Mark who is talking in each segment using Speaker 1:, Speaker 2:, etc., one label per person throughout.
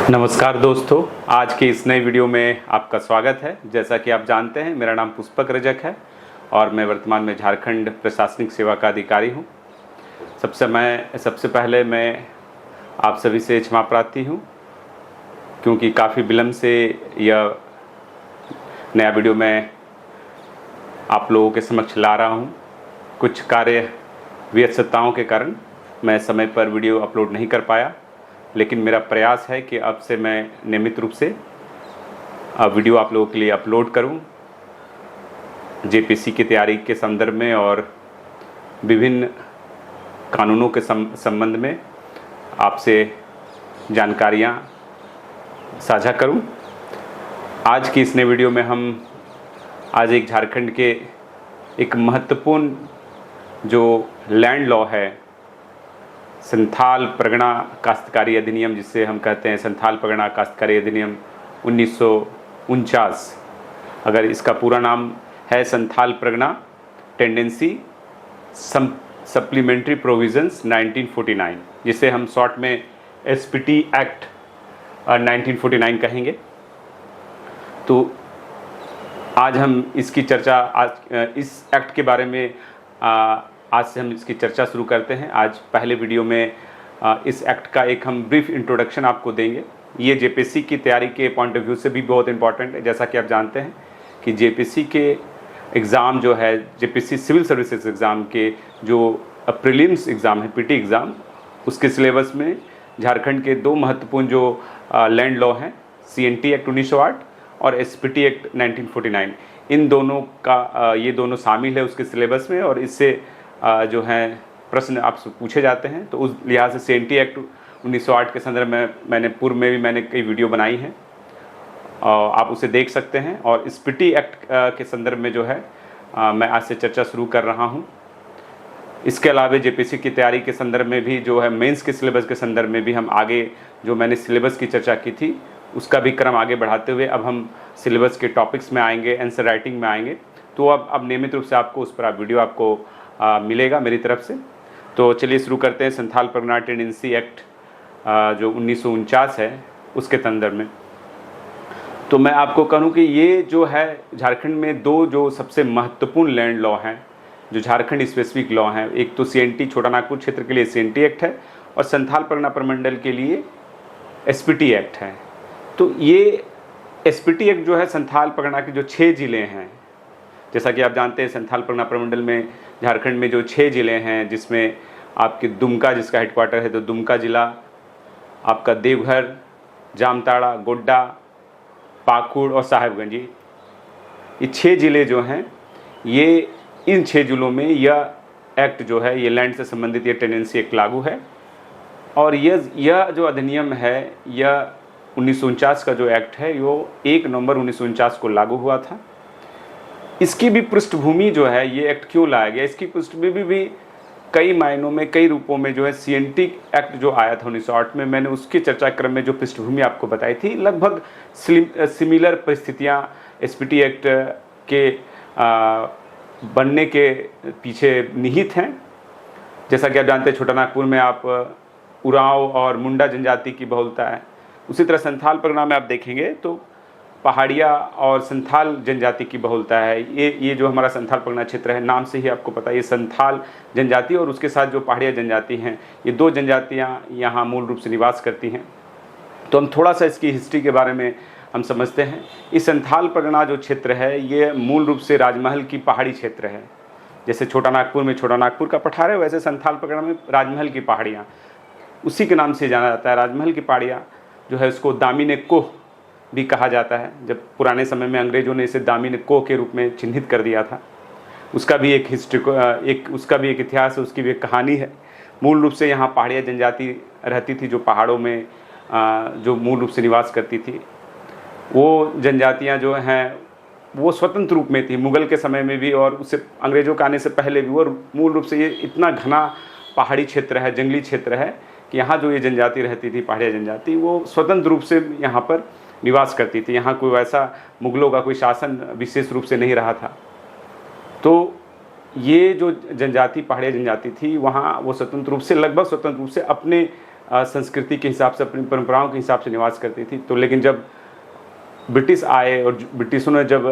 Speaker 1: नमस्कार दोस्तों, आज के इस नए वीडियो में आपका स्वागत है। जैसा कि आप जानते हैं, मेरा नाम पुष्पक रजक है और मैं वर्तमान में झारखंड प्रशासनिक सेवा का अधिकारी हूं। सबसे पहले मैं आप सभी से क्षमा प्रार्थी हूं, क्योंकि काफ़ी विलम्ब से यह नया वीडियो मैं आप लोगों के समक्ष ला रहा हूं। कुछ कार्य व्यस्तताओं के कारण मैं समय पर वीडियो अपलोड नहीं कर पाया, लेकिन मेरा प्रयास है कि अब से मैं नियमित रूप से वीडियो आप लोगों के लिए अपलोड करूं, जेपीसी की तैयारी के संदर्भ में और विभिन्न कानूनों के संबंध में आपसे जानकारियां साझा करूं। आज की इस नए वीडियो में हम आज एक झारखंड के एक महत्वपूर्ण जो लैंड लॉ है, संथाल परगना काश्तकारी अधिनियम, जिसे हम कहते हैं संथाल परगना काश्तकारी अधिनियम 1949। अगर इसका पूरा नाम है Santhal Pargana tendency supplementary provisions 1949, जिसे हम शॉर्ट में एसपीटी एक्ट 1949 कहेंगे। तो आज हम इसकी चर्चा इस एक्ट के बारे में आज से हम इसकी चर्चा शुरू करते हैं। आज पहले वीडियो में इस एक्ट का एक हम ब्रीफ इंट्रोडक्शन आपको देंगे। ये जेपीसी की तैयारी के पॉइंट ऑफ व्यू से भी बहुत इंपॉर्टेंट है। जैसा कि आप जानते हैं कि जेपीसी के एग्ज़ाम जो है, जेपीसी सिविल सर्विसेज एग्ज़ाम के जो प्रीलिम्स एग्ज़ाम है, पीटी एग्ज़ाम, उसके सिलेबस में झारखंड के दो महत्वपूर्ण जो लैंड लॉ हैं, सीएनटी एक्ट 1908 और एसपीटी एक्ट 1949, इन दोनों का ये दोनों शामिल है उसके सिलेबस में। और इससे जो हैं प्रश्न आपसे पूछे जाते हैं। तो उस लिहाज से सीएनटी एक्ट 1908 के संदर्भ में मैंने पूर्व में भी कई वीडियो बनाई हैं, आप उसे देख सकते हैं। और एसपीटी एक्ट के संदर्भ में जो है मैं आज से चर्चा शुरू कर रहा हूं। इसके अलावा जेपीसी की तैयारी के संदर्भ में भी जो है मेंस के सिलेबस के संदर्भ में भी हम आगे जो मैंने सिलेबस की चर्चा की थी उसका भी क्रम आगे बढ़ाते हुए अब हम सिलेबस के टॉपिक्स में आएंगे, आंसर राइटिंग में आएंगे। तो अब नियमित रूप से आपको उस पर वीडियो आपको मिलेगा मेरी तरफ से। तो चलिए शुरू करते हैं संथाल परगना टेंडेंसी एक्ट जो 1949 है उसके संदर्भ में। तो मैं आपको कहूँ कि ये जो है झारखंड में दो जो सबसे महत्वपूर्ण लैंड लॉ हैं, जो झारखंड स्पेसिफिक लॉ हैं, एक तो सीएनटी छोटा नागपुर क्षेत्र के लिए सीएनटी एक्ट है और संथाल परगना प्रमंडल के लिए एसपीटी एक्ट है। तो ये एसपीटी एक्ट जो है संथाल परगना के जो 6 ज़िले हैं, जैसा कि आप जानते हैं संथाल परगना प्रमंडल में झारखंड में जो 6 ज़िले हैं, जिसमें आपके दुमका जिसका हेडक्वार्टर है, तो दुमका ज़िला, आपका देवघर, जामताड़ा, गोड्डा, पाकुड़ और साहेबगंज, ये 6 ज़िले जो हैं, ये इन 6 ज़िलों में यह एक्ट जो है, ये लैंड से संबंधित ये टेंडेंसी एक्ट लागू है। और यह जो अधिनियम है, यह 1949 का जो एक्ट है वो 1 नवंबर 1949 को लागू हुआ था। इसकी भी पृष्ठभूमि जो है, ये एक्ट क्यों लाया गया, इसकी पृष्ठभूमि भी कई मायनों में, कई रूपों में जो है सीएनटी एक्ट जो आया था 1908 में, मैंने उसकी चर्चा क्रम में जो पृष्ठभूमि आपको बताई थी, लगभग सिमिलर परिस्थितियां एसपीटी एक्ट के बनने के पीछे निहित हैं। जैसा कि आप जानते हैं छोटा नागपुर में आप उरांव और मुंडा जनजाति की बहुलता है। उसी तरह संथाल परगना में आप देखेंगे तो पहाड़िया और संथाल जनजाति की बहुलता है। ये जो हमारा संथाल परगना क्षेत्र है, नाम से ही आपको पता है, ये संथाल जनजाति और उसके साथ जो पहाड़िया जनजाति हैं, ये दो जनजातियां यहाँ मूल रूप से निवास करती हैं। तो हम थोड़ा सा इसकी हिस्ट्री के बारे में हम समझते हैं। इस संथाल परगना जो क्षेत्र है, ये मूल रूप से राजमहल की पहाड़ी क्षेत्र है। जैसे छोटा नागपुर में छोटा नागपुर का पठार है, वैसे संथाल परगना में राजमहल की पहाड़ियाँ, उसी के नाम से जाना जाता है। राजमहल की पहाड़ियाँ जो है उसको दामिने कोह भी कहा जाता है। जब पुराने समय में अंग्रेजों ने इसे दामिने कोह के रूप में चिन्हित कर दिया था, उसका भी एक उसका भी एक इतिहास है, उसकी भी एक कहानी है। मूल रूप से यहाँ पहाड़िया जनजाति रहती थी, जो पहाड़ों में जो मूल रूप से निवास करती थी। वो जनजातियाँ जो हैं वो स्वतंत्र रूप में थी, मुगल के समय में भी और उससे अंग्रेजों के आने से पहले भी। और मूल रूप से ये इतना घना पहाड़ी क्षेत्र है, जंगली क्षेत्र है कि यहाँ जो ये जनजाति रहती थी, पहाड़िया जनजाति, वो स्वतंत्र रूप से यहाँ पर निवास करती थी। यहाँ कोई वैसा मुगलों का कोई शासन विशेष रूप से नहीं रहा था। तो ये जो जनजाति पहाड़िया जनजाति थी, वहाँ वो स्वतंत्र रूप से, लगभग स्वतंत्र रूप से अपने संस्कृति के हिसाब से, अपनी परंपराओं के हिसाब से निवास करती थी। तो लेकिन जब ब्रिटिश आए और ब्रिटिशों ने जब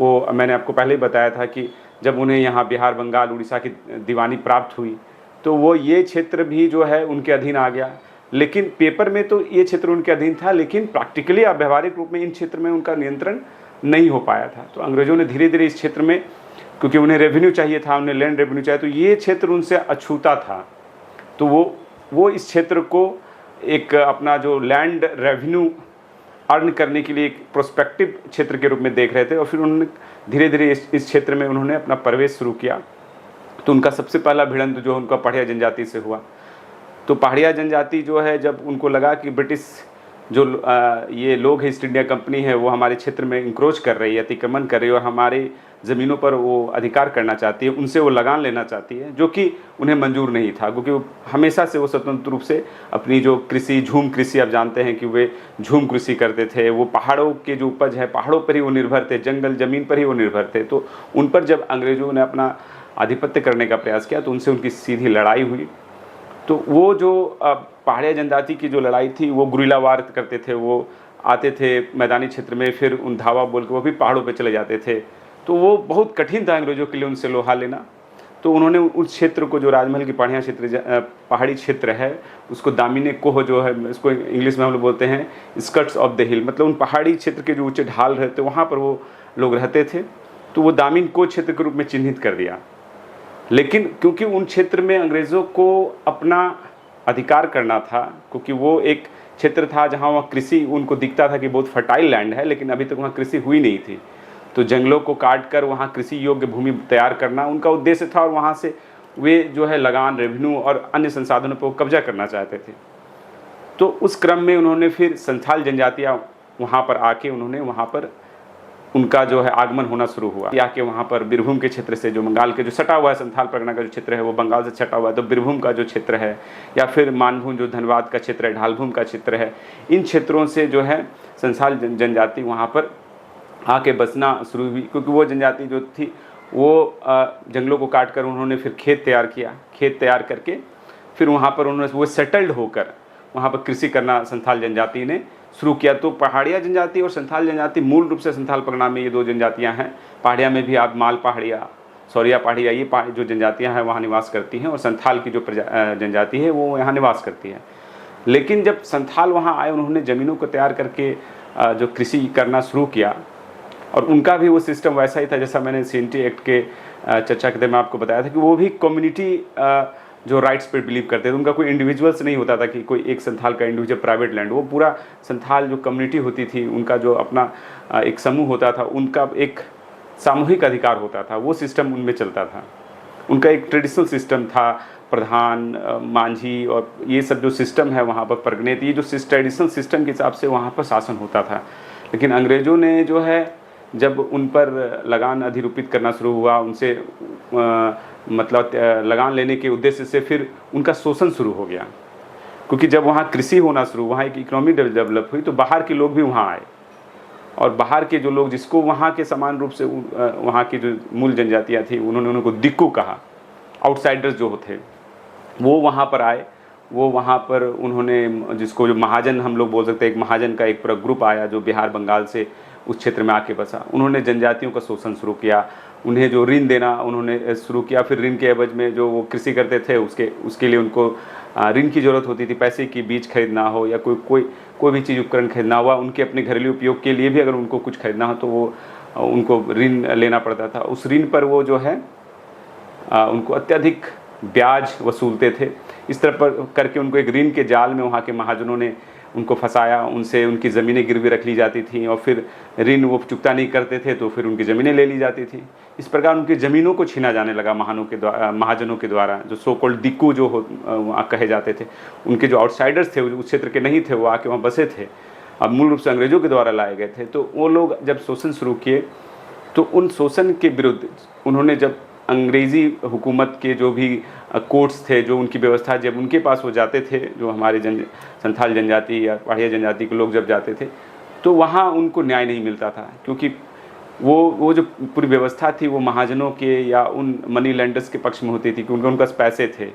Speaker 1: वो, मैंने आपको पहले ही बताया था कि जब उन्हें यहाँ बिहार, बंगाल, उड़ीसा की दीवानी प्राप्त हुई तो वो ये क्षेत्र भी जो है उनके अधीन आ गया। लेकिन पेपर में तो ये क्षेत्र उनके अधीन था, लेकिन प्रैक्टिकली या व्यवहारिक रूप में इन क्षेत्र में उनका नियंत्रण नहीं हो पाया था। तो अंग्रेज़ों ने धीरे धीरे इस क्षेत्र में, क्योंकि उन्हें रेवेन्यू चाहिए था, उन्हें लैंड रेवेन्यू चाहिए, तो ये क्षेत्र उनसे अछूता था। तो वो इस क्षेत्र को एक अपना जो लैंड रेवेन्यू अर्न करने के लिए एक प्रोस्पेक्टिव क्षेत्र के रूप में देख रहे थे। और फिर उन्होंने धीरे धीरे इस क्षेत्र में उन्होंने अपना प्रवेश शुरू किया। तो उनका सबसे पहला भिड़ंत जो उनका पहाड़िया जनजाति से हुआ। तो पहाड़िया जनजाति जो है, जब उनको लगा कि ब्रिटिश जो ये लोग हैं, ईस्ट इंडिया कंपनी है, वो हमारे क्षेत्र में इंक्रोच कर रही है, अतिक्रमण कर रही है और हमारे ज़मीनों पर वो अधिकार करना चाहती है, उनसे वो लगान लेना चाहती है, जो कि उन्हें मंजूर नहीं था। क्योंकि वो हमेशा से वो स्वतंत्र रूप से अपनी जो कृषि, झूम कृषि, आप जानते हैं कि वे झूम कृषि करते थे। वो पहाड़ों के जो उपज है, पहाड़ों पर ही वो निर्भर थे, जंगल ज़मीन पर ही वो निर्भर थे। तो उन पर जब अंग्रेज़ों ने अपना आधिपत्य करने का प्रयास किया तो उनसे उनकी सीधी लड़ाई हुई। तो वो जो पहाड़िया जनजाति की जो लड़ाई थी, वो गुरिल्ला वार करते थे। वो आते थे मैदानी क्षेत्र में, फिर उन धावा बोल के वो भी पहाड़ों पे चले जाते थे। तो वो बहुत कठिन था अंग्रेज़ों के लिए उनसे लोहा लेना। तो उन्होंने उस क्षेत्र को, जो राजमहल की पहाड़िया क्षेत्र, पहाड़ी क्षेत्र है, उसको दामिनी कोह जो है, इसको इंग्लिश में हम लोग बोलते हैं स्कर्ट्स ऑफ द हिल, मतलब उन पहाड़ी क्षेत्र के जो ऊँचे ढाल रहते वहाँ पर वो लोग रहते थे। तो वो दामिनी कोह क्षेत्र के रूप में चिन्हित कर दिया। लेकिन क्योंकि उन क्षेत्र में अंग्रेज़ों को अपना अधिकार करना था, क्योंकि वो एक क्षेत्र था जहाँ वहाँ कृषि, उनको दिखता था कि बहुत फर्टाइल लैंड है, लेकिन अभी तक वहाँ कृषि हुई नहीं थी। तो जंगलों को काट कर वहाँ कृषि योग्य भूमि तैयार करना उनका उद्देश्य था, और वहाँ से वे जो है लगान, रेवेन्यू और अन्य संसाधनों पर कब्जा करना चाहते थे। तो उस क्रम में उन्होंने फिर संथाल जनजातियाँ वहाँ पर आके, उन्होंने वहाँ पर उनका जो है आगमन होना शुरू हुआ। आके वहाँ पर बीरभूम के क्षेत्र से, जो बंगाल के जो सटा हुआ है, संथाल परगना का जो क्षेत्र है वो बंगाल से सटा हुआ है, तो बीरभूम का जो क्षेत्र है, या फिर मानभूम जो धनबाद का क्षेत्र है, ढालभूम का क्षेत्र है, इन क्षेत्रों से जो है संथाल जनजाति वहाँ पर आके बसना शुरू हुई। क्योंकि वो जनजाति जो थी वो जंगलों को काट कर उन्होंने फिर खेत तैयार किया। खेत तैयार करके फिर वहाँ पर उन्होंने वो सेटल्ड होकर वहाँ पर कृषि करना संथाल जनजाति ने शुरू किया। तो पहाड़िया जनजाति और संथाल जनजाति, मूल रूप से संथाल परगना में ये दो जनजातियाँ हैं। पहाड़िया में भी आप माल पहाड़िया, सौरिया पहाड़िया, ये जो जनजातियाँ हैं वहाँ निवास करती हैं, और संथाल की जो जनजाति है वो यहाँ निवास करती है। लेकिन जब संथाल वहाँ आए, उन्होंने ज़मीनों को तैयार करके जो कृषि करना शुरू किया, और उनका भी वो सिस्टम वैसा ही था जैसा मैंने CNT एक्ट के चर्चा के में आपको बताया था कि वो भी कम्युनिटी जो राइट्स पे बिलीव करते थे। उनका कोई इंडिविजुअल्स नहीं होता था कि कोई एक संथाल का इंडिविजुअल प्राइवेट लैंड, वो पूरा संथाल जो कम्युनिटी होती थी, उनका जो अपना एक समूह होता था, उनका एक सामूहिक अधिकार होता था, वो सिस्टम उनमें चलता था। उनका एक ट्रेडिशनल सिस्टम था, प्रधान, मांझी और ये सब जो सिस्टम है वहाँ पर परगनेत, ये जो ट्रेडिशनल सिस्टम के हिसाब से वहाँ पर शासन होता था। लेकिन अंग्रेज़ों ने जो है जब उन पर लगान अधिरूपित करना शुरू हुआ, उनसे मतलब लगान लेने के उद्देश्य से फिर उनका शोषण शुरू हो गया। क्योंकि जब वहाँ कृषि होना शुरू, वहाँ एक इकोनॉमी डेवलप हुई, तो बाहर के लोग भी वहाँ आए, और बाहर के जो लोग, जिसको वहाँ के समान रूप से वहाँ की जो मूल जनजातियाँ थी, उन्होंने उनको दिक्कू कहा, आउटसाइडर्स जो थे, वो वहाँ पर आए। वो वहाँ पर उन्होंने, जिसको जो महाजन हम लोग बोल सकते हैं, एक महाजन का एक पूरा ग्रुप आया जो बिहार, बंगाल से उस क्षेत्र में आके बसा। उन्होंने जनजातियों का शोषण शुरू किया, उन्हें जो ऋण देना उन्होंने शुरू किया। फिर ऋण के एवज में जो वो कृषि करते थे, उसके लिए उनको ऋण की ज़रूरत होती थी, पैसे की, बीज खरीदना हो या कोई भी चीज़, उपकरण खरीदना हुआ, उनके अपने घरेलू उपयोग के लिए भी अगर उनको कुछ खरीदना हो तो वो उनको ऋण लेना पड़ता था। उस ऋण पर वो जो है उनको अत्यधिक ब्याज वसूलते थे। इस तरह पर करके उनको एक ऋण के जाल में वहाँ के महाजनों ने उनको फंसाया। उनसे उनकी ज़मीनें गिरवी रख ली जाती थी, और फिर ऋण वो चुकता नहीं करते थे तो फिर उनकी ज़मीनें ले ली जाती थी। इस प्रकार उनकी ज़मीनों को छीना जाने लगा महाजनों के द्वारा, जो सो कॉल्ड दिक्कू जो वहाँ कहे जाते थे। उनके जो आउटसाइडर्स थे, उस क्षेत्र के नहीं थे, वो आके वहाँ बसे थे, अब मूल रूप से अंग्रेज़ों के द्वारा लाए गए थे। तो वो लोग जब शोषण शुरू किए, तो उन शोषण के विरुद्ध उन्होंने, जब अंग्रेज़ी हुकूमत के जो भी कोर्ट्स थे, जो उनकी व्यवस्था, जब उनके पास वो जाते थे, जो हमारे संथाल जनजाति या पहाड़िया जनजाति के लोग जब जाते थे, तो वहाँ उनको न्याय नहीं मिलता था। क्योंकि वो जो पूरी व्यवस्था थी वो महाजनों के या उन मनी लैंडर्स के पक्ष में होती थी, क्योंकि उनके पास पैसे थे,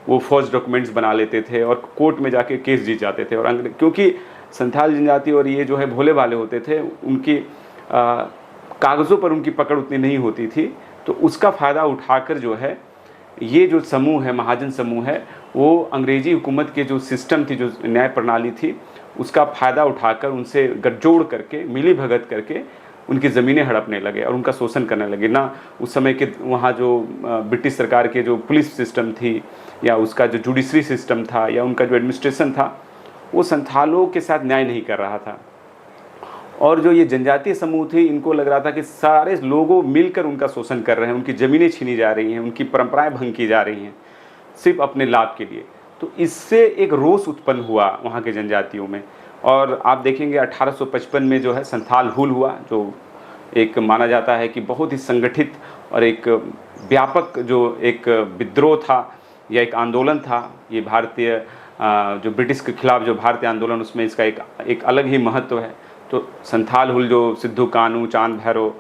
Speaker 1: वो फर्स्ट डॉक्यूमेंट्स बना लेते थे और कोर्ट में जाके केस जीत जाते थे। और क्योंकि संथाल जनजाति और ये जो है भोले भाले होते थे, उनकी कागज़ों पर उनकी पकड़ उतनी नहीं होती थी, तो उसका फ़ायदा उठाकर जो है ये जो समूह है, महाजन समूह है, वो अंग्रेज़ी हुकूमत के जो सिस्टम थी, जो न्याय प्रणाली थी, उसका फ़ायदा उठाकर उनसे गठजोड़ करके, मिली भगत करके उनकी ज़मीनें हड़पने लगे और उनका शोषण करने लगे। ना उस समय के वहाँ जो ब्रिटिश सरकार के जो पुलिस सिस्टम थी, या उसका जो जुडिशरी सिस्टम था, या उनका जो एडमिनिस्ट्रेशन था, वो संथालों के साथ न्याय नहीं कर रहा था। और जो ये जनजातीय समूह थे, इनको लग रहा था कि सारे लोगों मिलकर उनका शोषण कर रहे हैं, उनकी ज़मीनें छीनी जा रही हैं, उनकी परंपराएं भंग की जा रही हैं सिर्फ अपने लाभ के लिए। तो इससे एक रोष उत्पन्न हुआ वहाँ के जनजातियों में। और आप देखेंगे 1855 में जो है संथाल हुल हुआ, जो एक माना जाता है कि बहुत ही संगठित और एक व्यापक जो एक विद्रोह था या एक आंदोलन था। ये भारतीय जो ब्रिटिश के खिलाफ जो भारतीय आंदोलन, उसमें इसका एक अलग ही महत्व है। तो संथाल हुल जो सिद्धू कानू, चांद भैरव,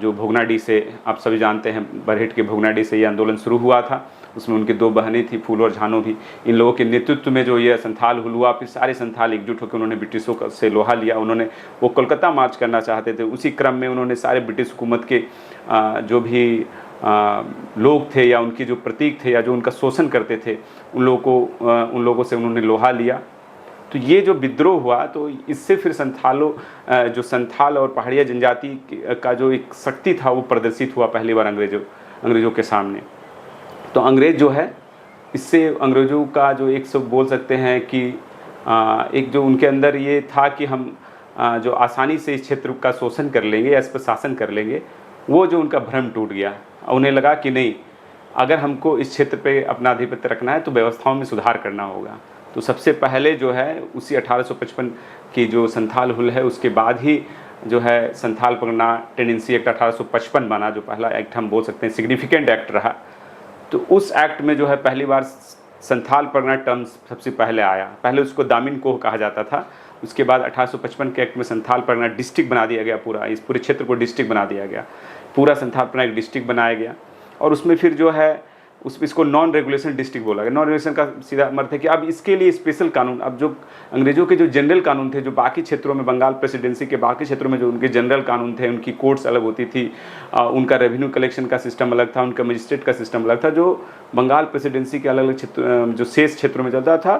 Speaker 1: जो भोगनाडी से, आप सभी जानते हैं, बरहेट के भोगनाडी से ये आंदोलन शुरू हुआ था। उसमें उनकी 2 बहनें थी, फूल और झानो भी। इन लोगों के नेतृत्व में जो ये संथाल हुल हुआ, फिर सारे संथाल एकजुट होकर उन्होंने ब्रिटिशों से लोहा लिया। वो कोलकाता मार्च करना चाहते थे। उसी क्रम में उन्होंने सारे ब्रिटिश हुकूमत के जो भी लोग थे या उनके जो प्रतीक थे या जो उनका शोषण करते थे, उन लोगों से उन्होंने लोहा लिया। तो ये जो विद्रोह हुआ, तो इससे फिर जो संथाल और पहाड़िया जनजाति का जो एक शक्ति था, वो प्रदर्शित हुआ पहली बार अंग्रेज़ों के सामने। तो अंग्रेज़ जो है, इससे अंग्रेज़ों का जो एक सब बोल सकते हैं कि एक जो उनके अंदर ये था कि हम जो आसानी से इस क्षेत्र का शोषण कर लेंगे या इस पर शासन कर लेंगे, वो जो उनका भ्रम टूट गया। उन्हें लगा कि नहीं, अगर हमको इस क्षेत्र पे अपना आधिपत्य रखना है तो व्यवस्थाओं में सुधार करना होगा। तो सबसे पहले जो है उसी 1855 की जो संथाल हुल है, उसके बाद ही जो है संथाल परगना टेंडेंसी एक्ट 1855 बना, जो पहला एक्ट हम बोल सकते हैं सिग्निफिकेंट एक्ट रहा। तो उस एक्ट में जो है पहली बार संथाल परगना टर्म्स सबसे पहले आया। पहले उसको दामिन कोह कहा जाता था। उसके बाद 1855 के एक्ट में संथाल परगना डिस्ट्रिक्ट बना दिया गया। इस पूरे क्षेत्र को डिस्ट्रिक्ट बना दिया गया। पूरा संथाल परगना एक डिस्ट्रिक्ट बनाया गया। और उसमें फिर जो है इसको नॉन रेगुलेशन डिस्ट्रिक्ट बोला गया। नॉन रेगुलेशन का सीधा अर्थ है कि अब इसके लिए स्पेशल कानून, अब जो अंग्रेजों के जो जनरल कानून थे, जो बाकी क्षेत्रों में, बंगाल प्रेसिडेंसी के बाकी क्षेत्रों में जो उनके जनरल कानून थे, उनकी कोर्ट्स अलग होती थी, उनका रेवेन्यू कलेक्शन का सिस्टम अलग था, उनका मजिस्ट्रेट का सिस्टम अलग था, जो बंगाल प्रेसिडेंसी के अलग अलग क्षेत्र, जो शेष क्षेत्रों में चलता था,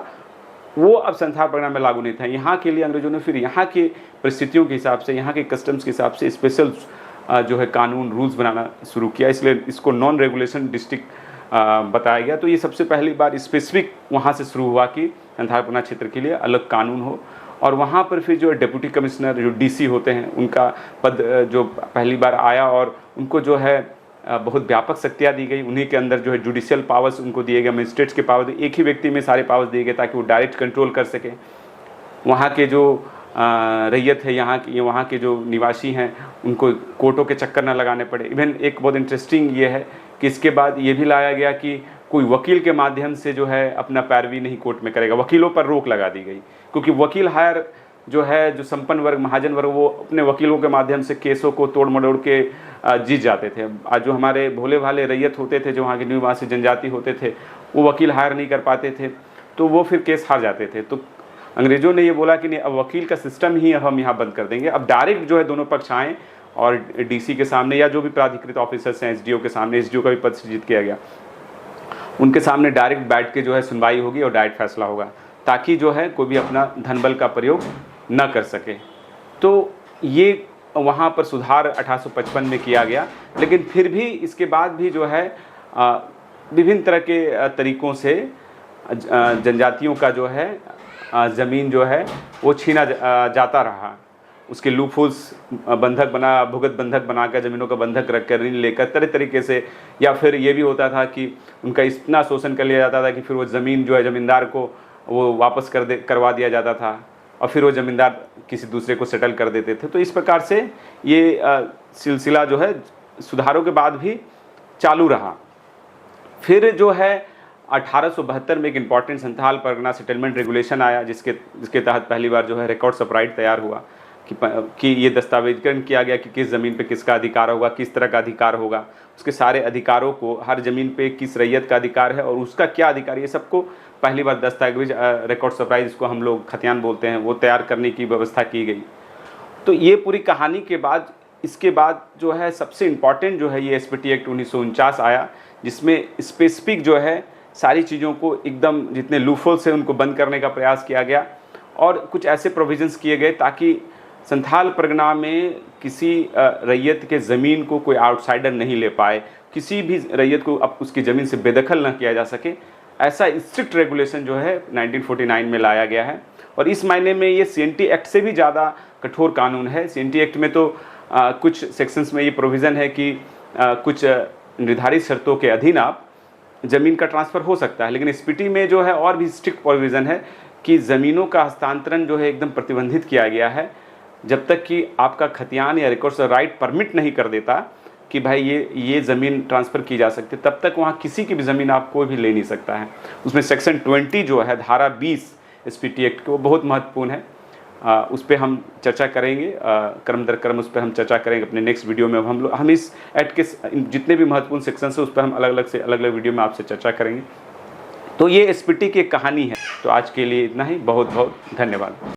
Speaker 1: वो अब संथाल परगना में लागू नहीं था। यहाँ के लिए अंग्रेजों ने फिर यहाँ के परिस्थितियों के हिसाब से, यहाँ के कस्टम्स के हिसाब से स्पेशल जो है कानून, रूल्स बनाना शुरू किया। इसलिए इसको नॉन रेगुलेशन डिस्ट्रिक्ट बताया गया। तो ये सबसे पहली बार स्पेसिफिक वहाँ से शुरू हुआ कि संथाल परगना क्षेत्र के लिए अलग कानून हो। और वहाँ पर फिर जो डिप्टी कमिश्नर, जो डीसी होते हैं, उनका पद जो पहली बार आया, और उनको जो है बहुत व्यापक शक्तियाँ दी गई। उन्हीं के अंदर जो है जुडिशियल पावर्स उनको दिए गए, मजिस्ट्रेट्स के पावर, एक ही व्यक्ति में सारे पावर्स दिए गए ताकि वो डायरेक्ट कंट्रोल कर सके। वहाँ के जो रैयत है, वहाँ के जो निवासी हैं, उनको कोर्टों के चक्कर न लगाने पड़े। इवन एक बहुत इंटरेस्टिंग ये है कि इसके बाद ये भी लाया गया कि कोई वकील के माध्यम से जो है अपना पैरवी नहीं कोर्ट में करेगा। वकीलों पर रोक लगा दी गई, क्योंकि वकील हायर जो है, जो संपन्न वर्ग, महाजन वर्ग, वो अपने वकीलों के माध्यम से केसों को तोड़ मरोड़ के जीत जाते थे। आज जो हमारे भोले भाले रैयत होते थे, जो वहाँ के निवासी जनजाति होते थे, वो वकील हायर नहीं कर पाते थे, तो वो फिर केस हार जाते थे। तो अंग्रेजों ने ये बोला कि नहीं, अब वकील का सिस्टम ही हम यहाँ बंद कर देंगे। अब डायरेक्ट जो है दोनों पक्ष आएँ और डीसी के सामने, या जो भी प्राधिकृत ऑफिसर्स हैं, एसडीओ के सामने, एसडीओ का भी पद सृजित किया गया, उनके सामने डायरेक्ट बैठ के जो है सुनवाई होगी और डायरेक्ट फैसला होगा, ताकि जो है कोई भी अपना धनबल का प्रयोग न कर सके। तो ये वहाँ पर सुधार 1855 में किया गया। लेकिन फिर भी इसके बाद भी जो है विभिन्न तरह के तरीक़ों से जनजातियों का जो है ज़मीन जो है वो छीना जाता रहा। उसके लूपहोल्स बंधक बना, भुगत बंधक बनाकर, ज़मीनों का बंधक रख कर, ऋण लेकर, तरह तरीके से। या फिर ये भी होता था कि उनका इतना शोषण कर लिया जाता था कि फिर वो ज़मीन जो है ज़मींदार को वो वापस करवा दिया जाता था, और फिर वो ज़मींदार किसी दूसरे को सेटल कर देते थे। तो इस प्रकार से ये सिलसिला जो है सुधारों के बाद भी चालू रहा। फिर जो है 1872 में एक important Santhal Pargana settlement regulation आया, जिसके तहत पहली बार जो है रिकॉर्ड्स ऑफ राइट तैयार हुआ। कि ये दस्तावेजीकरण किया गया कि किस ज़मीन पे किसका अधिकार होगा, किस तरह का अधिकार होगा, उसके सारे अधिकारों को, हर ज़मीन पे किस रैयत का अधिकार है और उसका क्या अधिकार, ये सबको पहली बार दस्तावेज रिकॉर्ड सरप्राइज, जिसको हम लोग खतियान बोलते हैं, वो तैयार करने की व्यवस्था की गई। तो ये पूरी कहानी के बाद, इसके बाद जो है सबसे इम्पॉर्टेंट जो है ये एसपीटी एक्ट 1949 आया, जिसमें स्पेसिफिक जो है सारी चीज़ों को एकदम जितने लूफोल्स हैं उनको बंद करने का प्रयास किया गया और कुछ ऐसे प्रोविजंस किए गए ताकि संथाल परगना में किसी रैयत के ज़मीन को कोई आउटसाइडर नहीं ले पाए, किसी भी रैयत को अब उसकी ज़मीन से बेदखल न किया जा सके। ऐसा स्ट्रिक्ट रेगुलेशन जो है 1949 में लाया गया है और इस मायने में ये सीएनटी एक्ट से भी ज़्यादा कठोर कानून है। सीएनटी एक्ट में तो कुछ सेक्शंस में ये प्रोविज़न है कि कुछ निर्धारित शर्तों के अधीन आप ज़मीन का ट्रांसफ़र हो सकता है, लेकिन एसपीटी में जो है और भी स्ट्रिक्ट प्रोविज़न है कि ज़मीनों का हस्तांतरण जो है एकदम प्रतिबंधित किया गया है जब तक कि आपका खतियान या रिकॉर्ड्स राइट परमिट नहीं कर देता कि भाई ये ज़मीन ट्रांसफ़र की जा सकती है, तब तक वहाँ किसी की भी ज़मीन आप कोई भी ले नहीं सकता है। उसमें सेक्शन 20 जो है, धारा 20 एसपीटी एक्ट के, वो बहुत महत्वपूर्ण है। उस पर हम चर्चा करेंगे, क्रम दर क्रम उस पर हम चर्चा करेंगे अपने नेक्स्ट वीडियो में। हम इस एक्ट के जितने भी महत्वपूर्ण सेक्शन है उस पर हम अलग अलग वीडियो में आपसे चर्चा करेंगे। तो ये एसपीटी की कहानी है। तो आज के लिए इतना ही, बहुत बहुत धन्यवाद।